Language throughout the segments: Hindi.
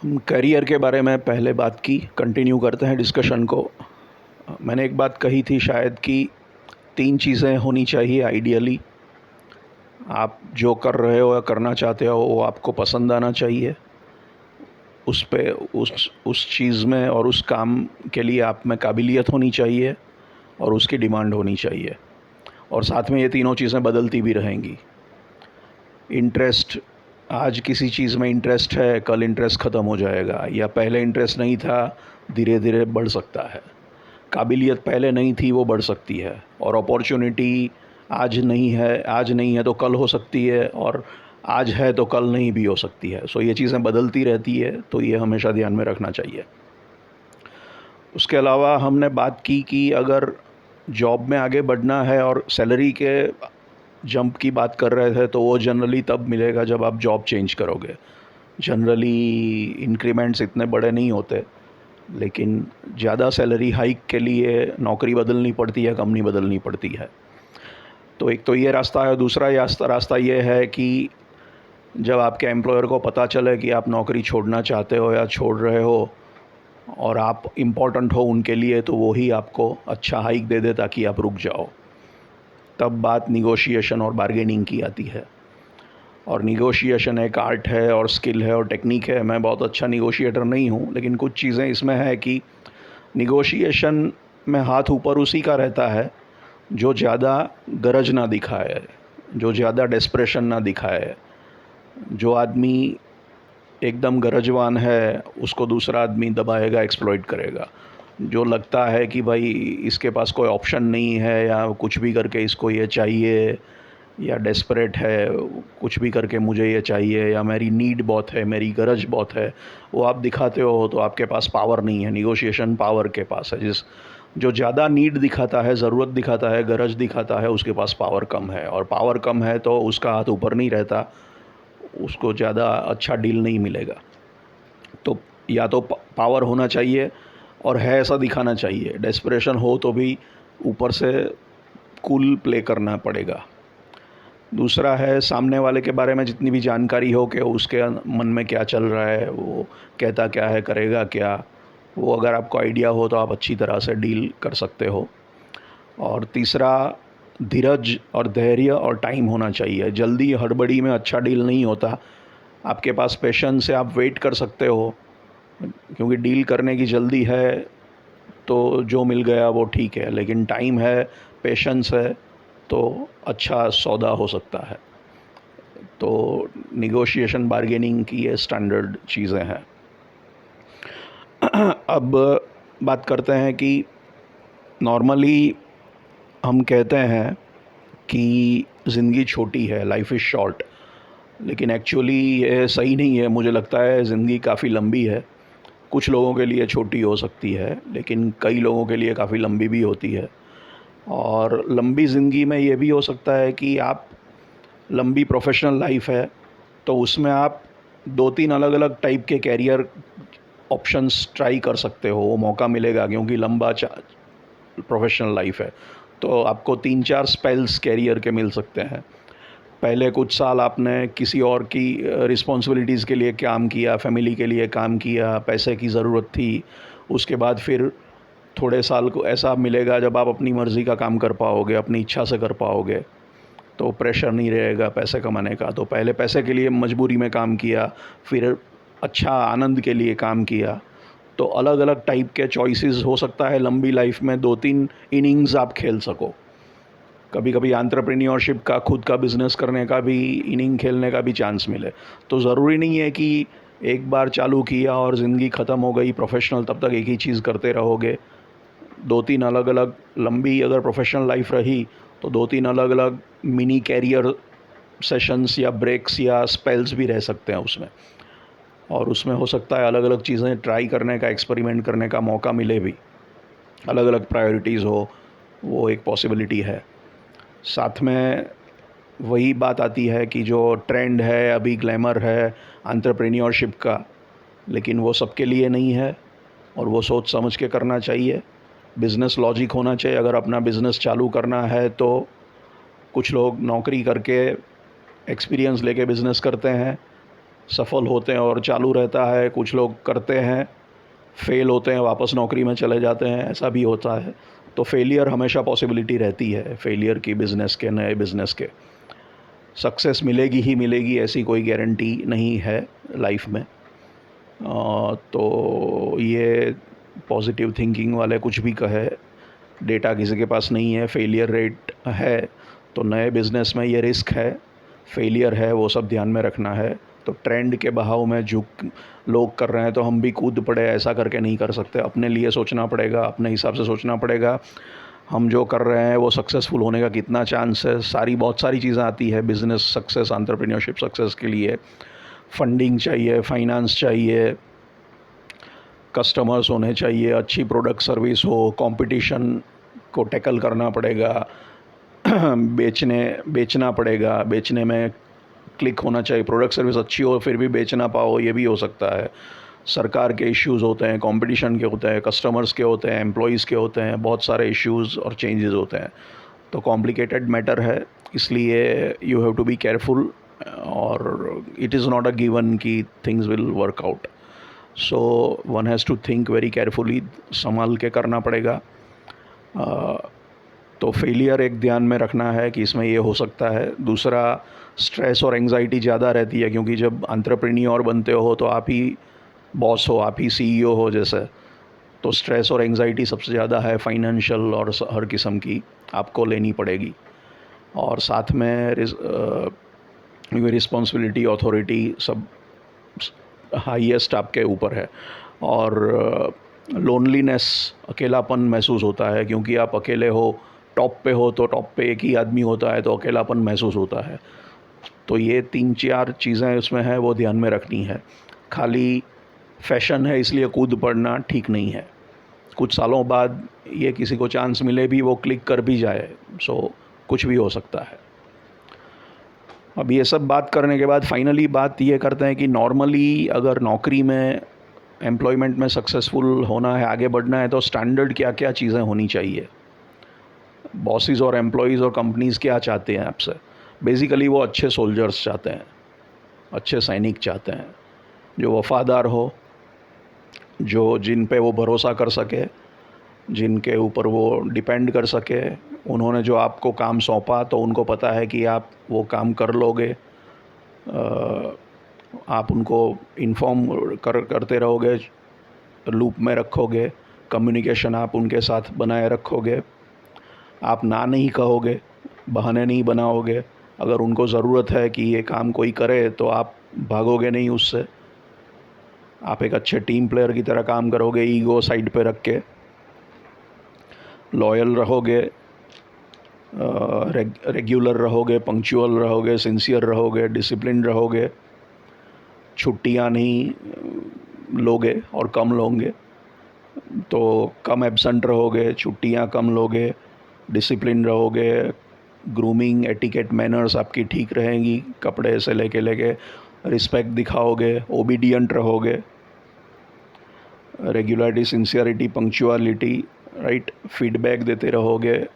करियर के बारे में पहले बात की, कंटिन्यू करते हैं डिस्कशन को। मैंने एक बात कही थी शायद कि 3 चीज़ें होनी चाहिए आइडियली। आप जो कर रहे हो या करना चाहते हो वो आपको पसंद आना चाहिए। उस पे उस चीज़ में और उस काम के लिए आप में काबिलियत होनी चाहिए और उसकी डिमांड होनी चाहिए। और साथ में ये तीनों चीज़ें बदलती भी रहेंगी। इंटरेस्ट, आज किसी चीज़ में इंटरेस्ट है, कल इंटरेस्ट ख़त्म हो जाएगा, या पहले इंटरेस्ट नहीं था, धीरे धीरे बढ़ सकता है। काबिलियत पहले नहीं थी, वो बढ़ सकती है। और अपॉर्चुनिटी आज नहीं है तो कल हो सकती है, और आज है तो कल नहीं भी हो सकती है। सो ये चीज़ें बदलती रहती है, तो ये हमेशा ध्यान में रखना चाहिए। उसके अलावा हमने बात की कि अगर जॉब में आगे बढ़ना है और सैलरी के जंप की बात कर रहे थे, तो वो जनरली तब मिलेगा जब आप जॉब चेंज करोगे। जनरली इंक्रीमेंट्स इतने बड़े नहीं होते, लेकिन ज़्यादा सैलरी हाइक के लिए नौकरी बदलनी पड़ती है, कंपनी बदलनी पड़ती है। तो एक तो ये रास्ता है। दूसरा रास्ता ये है कि जब आपके एम्प्लॉयर को पता चले कि आप नौकरी छोड़ना चाहते हो या छोड़ रहे हो और आप इम्पोर्टेंट हो उनके लिए, तो वो ही आपको अच्छा हाइक दे दे ताकि आप रुक जाओ। तब बात निगोशिएशन और बार्गेनिंग की आती है। और निगोशिएशन एक आर्ट है और स्किल है और टेक्निक है। मैं बहुत अच्छा निगोशिएटर नहीं हूँ, लेकिन कुछ चीज़ें इसमें है कि निगोशिएशन में हाथ ऊपर उसी का रहता है जो ज़्यादा गरज ना दिखाए, जो ज़्यादा डेस्परेशन ना दिखाए। जो आदमी एकदम गरजवान है उसको दूसरा आदमी दबाएगा, एक्सप्लॉइट करेगा। जो लगता है कि भाई इसके पास कोई ऑप्शन नहीं है या कुछ भी करके इसको ये चाहिए, या डेस्परेट है, कुछ भी करके मुझे ये चाहिए, या मेरी नीड बहुत है, मेरी गरज बहुत है, वो आप दिखाते हो, तो आपके पास पावर नहीं है। निगोशिएशन पावर के पास है। जो ज़्यादा नीड दिखाता है, ज़रूरत दिखाता है, गरज दिखाता है, उसके पास पावर कम है। और पावर कम है तो उसका हाथ ऊपर नहीं रहता, उसको ज़्यादा अच्छा डील नहीं मिलेगा। तो या तो पावर होना चाहिए और है ऐसा दिखाना चाहिए। डेस्परेशन हो तो भी ऊपर से कूल प्ले करना पड़ेगा। दूसरा है सामने वाले के बारे में जितनी भी जानकारी हो कि उसके मन में क्या चल रहा है, वो कहता क्या है, करेगा क्या, वो अगर आपको आइडिया हो तो आप अच्छी तरह से डील कर सकते हो। और तीसरा, धीरज और धैर्य और टाइम होना चाहिए। जल्दी हड़बड़ी में अच्छा डील नहीं होता। आपके पास पेशेंस है, आप वेट कर सकते हो, क्योंकि डील करने की जल्दी है तो जो मिल गया वो ठीक है, लेकिन टाइम है, पेशेंस है, तो अच्छा सौदा हो सकता है। तो निगोशिएशन बार्गेनिंग की ये स्टैंडर्ड चीज़ें हैं। अब बात करते हैं कि नॉर्मली हम कहते हैं कि ज़िंदगी छोटी है, लाइफ इज़ शॉर्ट, लेकिन एक्चुअली ये सही नहीं है। मुझे लगता है ज़िंदगी काफ़ी लंबी है। कुछ लोगों के लिए छोटी हो सकती है, लेकिन कई लोगों के लिए काफ़ी लंबी भी होती है। और लंबी ज़िंदगी में ये भी हो सकता है कि आप, लंबी प्रोफेशनल लाइफ है तो उसमें आप 2-3 अलग-अलग टाइप के कैरियर ऑप्शंस ट्राई कर सकते हो। वो मौका मिलेगा, क्योंकि लंबा प्रोफेशनल लाइफ है तो आपको 3-4 स्पेल्स कैरियर के मिल सकते हैं। पहले कुछ साल आपने किसी और की रिस्पॉन्सिबिलिटीज़ के लिए काम किया, फैमिली के लिए काम किया, पैसे की ज़रूरत थी। उसके बाद फिर थोड़े साल को ऐसा मिलेगा जब आप अपनी मर्ज़ी का काम कर पाओगे, अपनी इच्छा से कर पाओगे, तो प्रेशर नहीं रहेगा पैसे कमाने का। तो पहले पैसे के लिए मजबूरी में काम किया, फिर अच्छा आनंद के लिए काम किया। तो अलग अलग टाइप के चॉइसेस हो सकता है लंबी लाइफ में 2-3 इनिंग्स आप खेल सको। कभी कभी एंटरप्रेन्योरशिप का, खुद का बिज़नेस करने का भी इनिंग खेलने का भी चांस मिले। तो ज़रूरी नहीं है कि एक बार चालू किया और ज़िंदगी ख़त्म हो गई प्रोफेशनल, तब तक एक ही चीज़ करते रहोगे। 2-3 अलग अलग, लंबी अगर प्रोफेशनल लाइफ रही तो 2-3 अलग अलग मिनी कैरियर सेशंस या ब्रेक्स या स्पेल्स भी रह सकते हैं उसमें। और उसमें हो सकता है अलग अलग चीज़ें ट्राई करने का, एक्सपेरिमेंट करने का मौका मिले भी। अलग अलग प्रायोरिटीज़ हो, वो एक पॉसिबिलिटी है। साथ में वही बात आती है कि जो ट्रेंड है अभी, ग्लैमर है एंटरप्रेन्योरशिप का, लेकिन वो सबके लिए नहीं है और वो सोच समझ के करना चाहिए। बिज़नेस लॉजिक होना चाहिए। अगर अपना बिज़नेस चालू करना है तो कुछ लोग नौकरी करके एक्सपीरियंस लेके बिज़नेस करते हैं, सफल होते हैं और चालू रहता है, कुछ लोग करते हैं, फेल होते हैं, वापस नौकरी में चले जाते हैं, ऐसा भी होता है। तो फेलियर हमेशा पॉसिबिलिटी रहती है, फेलियर की, बिज़नेस के, नए बिज़नेस के। सक्सेस मिलेगी ही मिलेगी ऐसी कोई गारंटी नहीं है लाइफ में। तो ये पॉजिटिव थिंकिंग वाले कुछ भी कहे, डेटा किसी के पास नहीं है, फेलियर रेट है, तो नए बिज़नेस में ये रिस्क है, फेलियर है, वो सब ध्यान में रखना है। तो ट्रेंड के बहाव में झुक लोग कर रहे हैं तो हम भी कूद पड़े, ऐसा करके नहीं कर सकते। अपने लिए सोचना पड़ेगा, अपने हिसाब से सोचना पड़ेगा। हम जो कर रहे हैं वो सक्सेसफुल होने का कितना चांस है, बहुत सारी चीज़ें आती है बिज़नेस सक्सेस, एंटरप्रेन्योरशिप सक्सेस के लिए। फंडिंग चाहिए, फाइनेंस चाहिए, कस्टमर्स होने चाहिए, अच्छी प्रोडक्ट सर्विस हो, कंपटीशन को टैकल करना पड़ेगा, बेचना पड़ेगा, बेचने में क्लिक होना चाहिए, प्रोडक्ट सर्विस अच्छी हो फिर भी बेच ना पाओ, ये भी हो सकता है। सरकार के इश्यूज़ होते हैं, कंपटीशन के होते हैं, कस्टमर्स के होते हैं, एम्प्लॉयज़ के होते हैं, बहुत सारे इश्यूज़ और चेंजेस होते हैं। तो कॉम्प्लिकेटेड मैटर है, इसलिए you have to be careful, और it is not a given कि things will work out. So one has to think very carefully, संभाल के करना पड़ेगा। तो फेलियर एक ध्यान में रखना है कि इसमें ये हो सकता है। दूसरा, स्ट्रेस और एंग्जाइटी ज़्यादा रहती है, क्योंकि जब एंटरप्रेन्योर बनते हो तो आप ही बॉस हो, आप ही सीईओ हो जैसे, तो स्ट्रेस और एंग्जाइटी सबसे ज़्यादा है, फाइनेंशियल और हर किस्म की आपको लेनी पड़ेगी। और साथ में रिस्पॉन्सिबिलिटी, अथॉरिटी सब हाईएस्ट आपके ऊपर है। और लोनलीनेस, अकेलापन महसूस होता है, क्योंकि आप अकेले हो, टॉप पे हो, तो टॉप पे एक ही आदमी होता है, तो अकेलापन महसूस होता है। तो ये 3-4 चीज़ें उसमें हैं, वो ध्यान में रखनी है। खाली फैशन है इसलिए कूद पड़ना ठीक नहीं है। कुछ सालों बाद ये किसी को चांस मिले भी, वो क्लिक कर भी जाए, सो कुछ भी हो सकता है। अब ये सब बात करने के बाद फाइनली बात ये करते हैं कि नॉर्मली अगर नौकरी में, एम्प्लॉयमेंट में सक्सेसफुल होना है, आगे बढ़ना है, तो स्टैंडर्ड क्या क्या चीज़ें होनी चाहिए। बॉसेस और एम्प्लॉयज़ और कंपनीज़ क्या चाहते हैं आपसे। बेसिकली वो अच्छे सोल्जर्स चाहते हैं, अच्छे सैनिक चाहते हैं, जो वफ़ादार हो, जिन पे वो भरोसा कर सके, जिनके ऊपर वो डिपेंड कर सके। उन्होंने जो आपको काम सौंपा तो उनको पता है कि आप वो काम कर लोगे, आप उनको इन्फॉर्म करते रहोगे, लूप में रखोगे, कम्युनिकेशन आप उनके साथ बनाए रखोगे, आप ना नहीं कहोगे, बहाने नहीं बनाओगे। अगर उनको ज़रूरत है कि ये काम कोई करे तो आप भागोगे नहीं उससे। आप एक अच्छे टीम प्लेयर की तरह काम करोगे, ईगो साइड पे रख के, लॉयल रहोगे, रेगुलर रहोगे, पंक्चुअल रहोगे, सिंसियर रहोगे, डिसिप्लिन रहोगे, छुट्टियां नहीं लोगे और कम लोगे, तो कम एब्सेंट रहोगे, छुट्टियां कम लोगे, डिसिप्लिन रहोगे, ग्रूमिंग, एटिकेट, मैनर्स आपकी ठीक रहेंगी, कपड़े से लेके रिस्पेक्ट दिखाओगे, ओबीडियंट रहोगे, regularity, sincerity, punctuality, right, feedback देते रहोगे,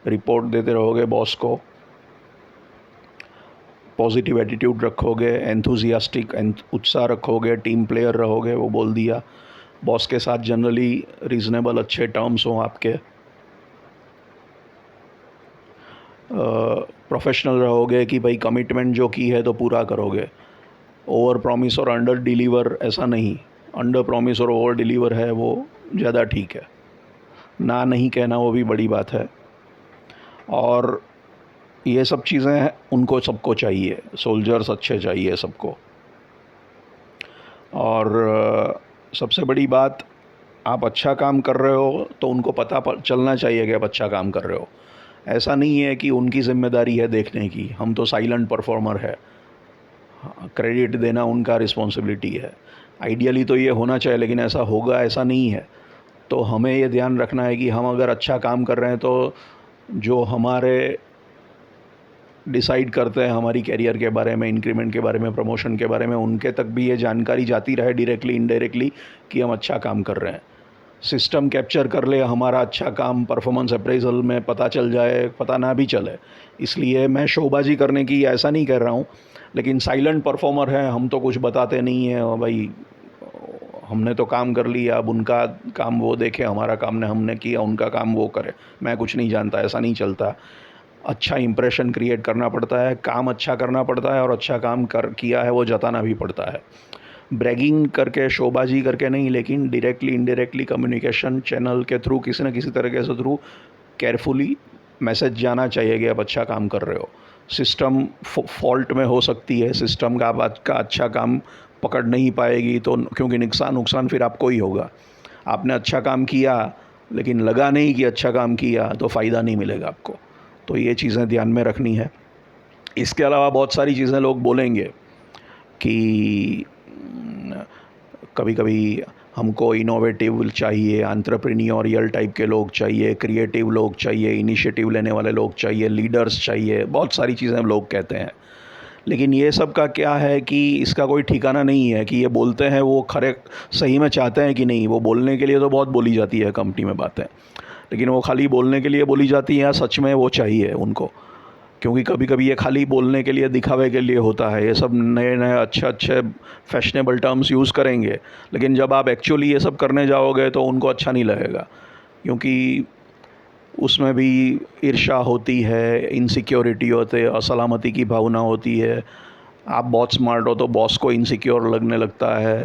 रिपोर्ट देते रहोगे बॉस को, पॉजिटिव एटीट्यूड रखोगे, एंथुजियास्टिक उत्साह रखोगे, टीम प्लेयर रहोगे, वो बोल दिया। बॉस के साथ जनरली रीज़नेबल अच्छे टर्म्स हों आपके, प्रोफेशनल रहोगे कि भाई कमिटमेंट जो की है तो पूरा करोगे। ओवर प्रॉमिस और अंडर डिलीवर ऐसा नहीं, अंडर प्रॉमिस और ओवर डिलीवर है वो ज़्यादा ठीक है। ना नहीं कहना वो भी बड़ी बात है। और ये सब चीज़ें उनको सबको चाहिए, सोल्जर्स अच्छे चाहिए सबको। और सबसे बड़ी बात, आप अच्छा काम कर रहे हो तो उनको पता चलना चाहिए कि आप अच्छा काम कर रहे हो। ऐसा नहीं है कि उनकी ज़िम्मेदारी है देखने की, हम तो साइलेंट परफॉर्मर है, क्रेडिट देना उनका रिस्पॉन्सिबिलिटी है। आइडियली तो ये होना चाहिए, लेकिन ऐसा होगा ऐसा नहीं है। तो हमें ये ध्यान रखना है कि हम अगर अच्छा काम कर रहे हैं तो जो हमारे डिसाइड करते हैं हमारी कैरियर के बारे में, इंक्रीमेंट के बारे में, प्रमोशन के बारे में, उनके तक भी ये जानकारी जाती रहे डायरेक्टली इनडायरेक्टली कि हम अच्छा काम कर रहे हैं। सिस्टम कैप्चर कर ले हमारा अच्छा काम, परफॉर्मेंस अप्रेजल में पता चल जाए, पता ना भी चले। इसलिए मैं शोबाजी करने की ऐसा नहीं कह रहा हूँ, लेकिन साइलेंट परफॉर्मर है, हम तो कुछ बताते नहीं हैं और भाई हमने तो काम कर लिया, अब उनका काम वो देखे, हमारा काम ने हमने किया, उनका काम वो करे, मैं कुछ नहीं जानता, ऐसा नहीं चलता। अच्छा इंप्रेशन क्रिएट करना पड़ता है, काम अच्छा करना पड़ता है और अच्छा काम कर किया है वो जताना भी पड़ता है। ब्रैगिंग करके, शोबाजी करके नहीं, लेकिन डायरेक्टली इनडायरेक्टली कम्युनिकेशन चैनल के थ्रू, किसी न किसी तरीके से थ्रू केयरफुली मैसेज जाना चाहिए कि आप अच्छा काम कर रहे हो। सिस्टम फॉल्ट में हो सकती है, सिस्टम का आपका अच्छा काम पकड़ नहीं पाएगी, तो क्योंकि नुकसान फिर आपको ही होगा। आपने अच्छा काम किया लेकिन लगा नहीं कि अच्छा काम किया, तो फ़ायदा नहीं मिलेगा आपको। तो ये चीज़ें ध्यान में रखनी है। इसके अलावा बहुत सारी चीज़ें लोग बोलेंगे कि कभी कभी हमको इनोवेटिव चाहिए, एंटरप्रेन्योरियल टाइप के लोग चाहिए, क्रिएटिव लोग चाहिए, इनिशिएटिव लेने वाले लोग चाहिए, लीडर्स चाहिए, बहुत सारी चीज़ें लोग कहते हैं। लेकिन ये सब का क्या है कि इसका कोई ठिकाना नहीं है कि ये बोलते हैं वो खरे सही में चाहते हैं कि नहीं। वो बोलने के लिए तो बहुत बोली जाती है कंपनी में बातें, लेकिन वो खाली बोलने के लिए बोली जाती हैं या सच में वो चाहिए उनको? क्योंकि कभी कभी ये खाली बोलने के लिए, दिखावे के लिए होता है। ये सब नए नए अच्छे अच्छे फैशनेबल टर्म्स यूज़ करेंगे, लेकिन जब आप एक्चुअली ये सब करने जाओगे तो उनको अच्छा नहीं लगेगा, क्योंकि उसमें भी ईर्ष्या होती है, इनसिक्योरिटी होते, असलामती की भावना होती है। आप बहुत स्मार्ट हो तो बॉस को इनसिक्योर लगने लगता है।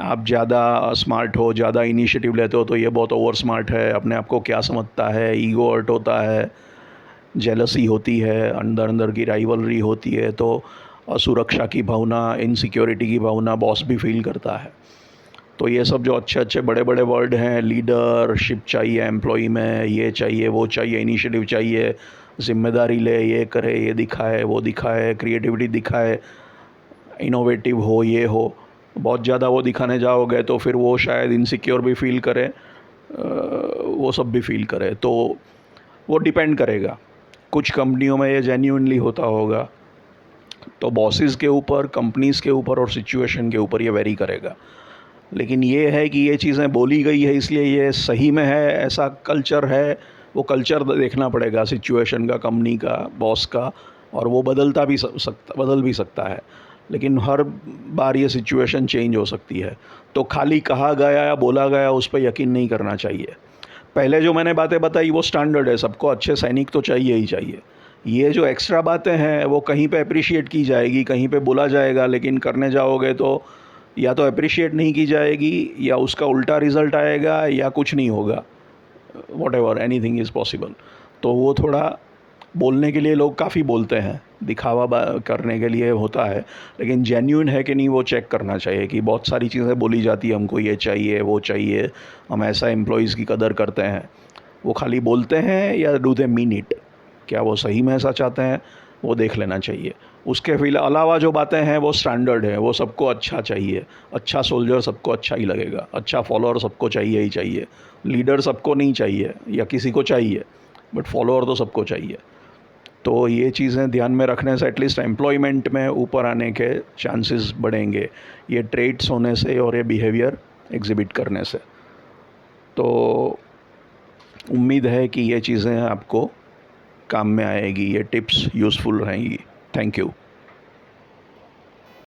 आप ज़्यादा स्मार्ट हो, ज़्यादा इनिशिएटिव लेते हो तो ये बहुत ओवर स्मार्ट है, अपने आप को क्या समझता है, ईगो हर्ट होता है, जेलसी होती है, अंदर अंदर की राइवलरी होती है। तो असुरक्षा की भावना, इनसिक्योरिटी की भावना बॉस भी फील करता है। तो ये सब जो अच्छे अच्छे बड़े बड़े वर्ड हैं, लीडरशिप चाहिए एम्प्लॉई में, ये चाहिए वो चाहिए, इनिशिएटिव चाहिए, जिम्मेदारी ले, ये करे, ये दिखाए, वो दिखाए, क्रिएटिविटी दिखाए, इनोवेटिव हो, ये हो। बहुत ज़्यादा वो दिखाने जाओगे तो फिर वो शायद इनसिक्योर भी फील करे, वो सब भी फील करे। तो वो डिपेंड करेगा। कुछ कंपनियों में ये जेन्युइनली होता होगा, तो बॉसेस के ऊपर, कंपनीज़ के ऊपर और सिचुएशन के ऊपर ये वेरी करेगा। लेकिन ये है कि ये चीज़ें बोली गई है इसलिए ये सही में है, ऐसा कल्चर है, वो कल्चर देखना पड़ेगा सिचुएशन का, कंपनी का, बॉस का, और वो बदल भी सकता है। लेकिन हर बार ये सिचुएशन चेंज हो सकती है। तो खाली कहा गया या बोला गया उस पर यकीन नहीं करना चाहिए। पहले जो मैंने बातें बताई वो स्टैंडर्ड है, सबको अच्छे सैनिक तो चाहिए ही चाहिए। ये जो एक्स्ट्रा बातें हैं वो कहीं पे अप्रिशिएट की जाएगी, कहीं पे बोला जाएगा, लेकिन करने जाओगे तो या तो अप्रिशिएट नहीं की जाएगी, या उसका उल्टा रिज़ल्ट आएगा, या कुछ नहीं होगा। Whatever, anything is possible. तो वो थोड़ा बोलने के लिए लोग काफ़ी बोलते हैं, दिखावा करने के लिए होता है, लेकिन जेन्युइन है कि नहीं वो चेक करना चाहिए। कि बहुत सारी चीज़ें बोली जाती है, हमको ये चाहिए वो चाहिए, हम ऐसा एम्प्लॉयज़ की कदर करते हैं, वो खाली बोलते हैं या डू दे मीन इट? क्या वो सही में ऐसा चाहते हैं? वो देख लेना चाहिए। उसके अलावा जो बातें हैं वो स्टैंडर्ड है, वो सबको अच्छा चाहिए। अच्छा सोल्जर सबको अच्छा ही लगेगा, अच्छा फॉलोअर सबको चाहिए ही चाहिए। लीडर सबको नहीं चाहिए, या किसी को चाहिए, बट फॉलोअर तो सबको चाहिए। तो ये चीज़ें ध्यान में रखने से एटलीस्ट एम्प्लॉयमेंट में ऊपर आने के चांसेस बढ़ेंगे, ये ट्रेड्स होने से और ये बिहेवियर एग्जिबिट करने से। तो उम्मीद है कि ये चीज़ें आपको काम में आएगी, ये टिप्स यूज़फुल रहेंगी। Thank you.